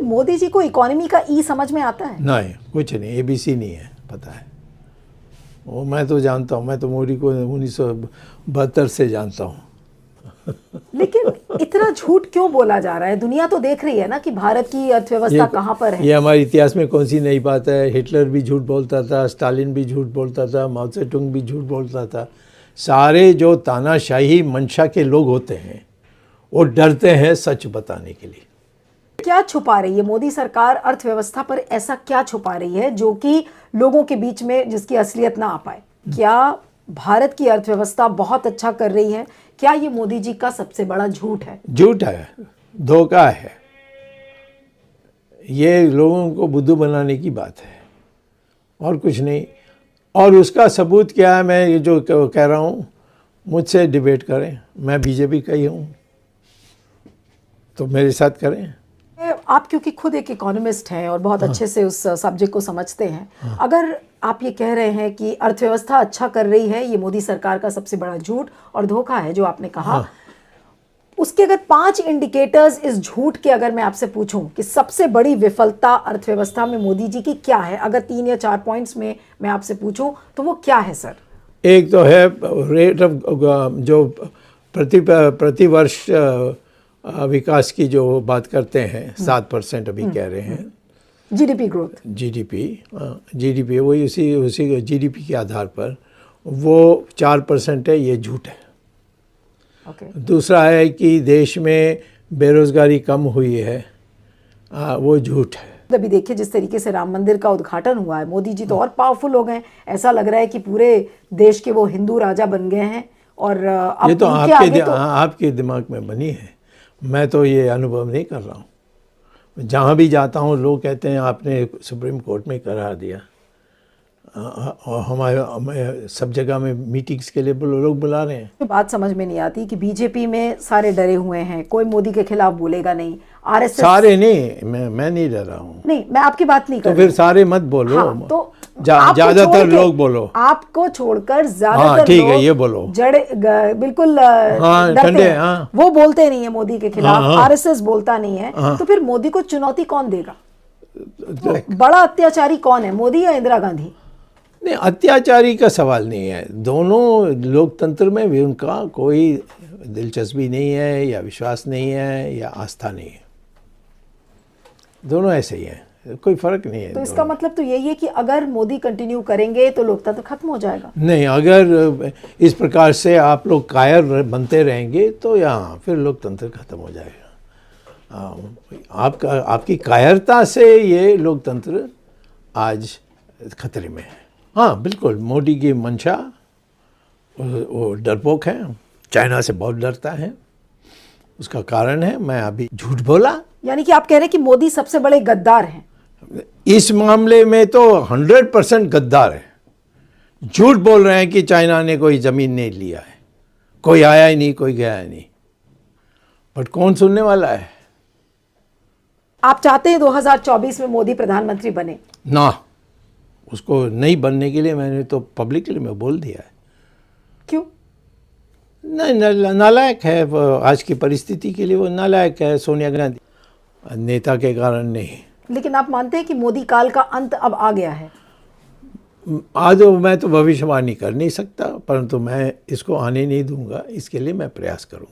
मोदी जी को इकोनॉमी का ई समझ में आता है? नहीं, कुछ नहीं, एबीसी नहीं है, पता है वो। मैं तो जानता हूँ, मैं तो मोदी को 1972 से जानता हूँ। लेकिन इतना झूठ क्यों बोला जा रहा है? दुनिया तो देख रही है ना कि भारत की अर्थव्यवस्था कहाँ पर है। ये हमारे इतिहास में कौन सी नई बात है? हिटलर भी झूठ बोलता था, स्टालिन भी झूठ बोलता था, माओ त्से-तुंग भी झूठ बोलता था। सारे जो तानाशाही मंशा के लोग होते हैं वो डरते हैं सच बताने के लिए। क्या छुपा रही है मोदी सरकार अर्थव्यवस्था पर? ऐसा क्या छुपा रही है जो कि लोगों के बीच में जिसकी असलियत ना आ पाए? क्या भारत की अर्थव्यवस्था बहुत अच्छा कर रही है? क्या ये मोदी जी का सबसे बड़ा झूठ है? झूठ है, धोखा है, ये लोगों को बुद्धू बनाने की बात है और कुछ नहीं। और उसका सबूत क्या है? मैं ये जो कह रहा हूँ, मुझसे डिबेट करें, मैं बीजेपी का ही हूँ तो मेरे साथ करें। आप क्योंकि खुद एक इकोनॉमिस्ट हैं और बहुत अच्छे से उस सब्जेक्ट को समझते हैं, अगर आप ये कह रहे हैं कि अर्थव्यवस्था अच्छा कर रही है, ये मोदी सरकार का सबसे बड़ा झूठ और धोखा है जो आपने कहा, उसके अगर 5 इंडिकेटर्स इस झूठ के अगर मैं आपसे पूछूं कि सबसे बड़ी विफलता अर्थव्यवस्था में मोदी जी की क्या है, अगर 3 या 4 पॉइंट्स में मैं आपसे पूछूं तो वो क्या है सर? एक तो है रेट ऑफ जो प्रति वर्ष विकास की जो बात करते हैं, 7% अभी कह रहे हैं। जीडीपी ग्रोथ, जीडीपी वही उसी जीडीपी के आधार पर वो 4% है, ये झूठ है। दूसरा है कि देश में बेरोजगारी कम हुई है, वो झूठ है। अभी देखिए जिस तरीके से राम मंदिर का उद्घाटन हुआ है, मोदी जी तो और पावरफुल हो गए, ऐसा लग रहा है कि पूरे देश के वो हिंदू राजा बन गए हैं। और अब ये तो आपके दिमाग में बनी है, मैं तो ये अनुभव नहीं कर रहा हूँ। जहाँ भी जाता हूँ लोग कहते हैं आपने सुप्रीम कोर्ट में करा दिया, और हमारे सब जगह में मीटिंग्स के लिए लोग बुला रहे हैं। बात समझ में नहीं आती कि बीजेपी में सारे डरे हुए हैं, कोई मोदी के खिलाफ बोलेगा नहीं, आरएसएस सारे नहीं, मैं नहीं डर रहा हूँ। नहीं, मैं आपकी बात नहीं कर तो फिर सारे मत बोलो। हाँ, तो ज्यादातर लोग बोलो, आपको छोड़कर ज्यादातर हाँ, ठीक है, ये बोलो बिल्कुल हाँ, डरते हैं। हाँ। वो बोलते नहीं है मोदी के खिलाफ, हाँ, आरएसएस बोलता नहीं है, हाँ। तो फिर मोदी को चुनौती कौन देगा? बड़ा अत्याचारी कौन है, मोदी या इंदिरा गांधी? नहीं, अत्याचारी का सवाल नहीं है। दोनों लोकतंत्र में भी उनका कोई दिलचस्पी नहीं है या विश्वास नहीं है या आस्था नहीं है, दोनों ऐसे ही हैं, कोई फर्क नहीं है। तो इसका मतलब तो यही है कि अगर मोदी कंटिन्यू करेंगे तो लोकतंत्र खत्म हो जाएगा? नहीं, अगर इस प्रकार से आप लोग कायर बनते रहेंगे तो यहाँ फिर लोकतंत्र खत्म हो जाएगा। आपकी कायरता से ये लोकतंत्र आज खतरे में है। हाँ बिल्कुल, मोदी की मंशा, वो डरपोक है, चाइना से बहुत डरता है, उसका कारण है मैं अभी झूठ बोला। यानी कि आप कह रहे हैं कि मोदी सबसे बड़े गद्दार हैं? इस मामले में तो 100% गद्दार है। झूठ बोल रहे हैं कि चाइना ने कोई ज़मीन नहीं लिया है, कोई आया ही नहीं, कोई गया ही नहीं, बट कौन सुनने वाला है? आप चाहते हैं 2024 में मोदी प्रधानमंत्री बने? ना, उसको नहीं बनने के लिए मैंने तो पब्लिकली में बोल दिया है। क्यों? नहीं, नालायक है आज की परिस्थिति के लिए, वो नालायक है। सोनिया गांधी नेता के कारण नहीं। लेकिन आप मानते हैं कि मोदी काल का अंत अब आ गया है? आज मैं तो भविष्यवाणी कर नहीं सकता, परंतु मैं इसको आने नहीं दूंगा, इसके लिए मैं प्रयास करूंगा।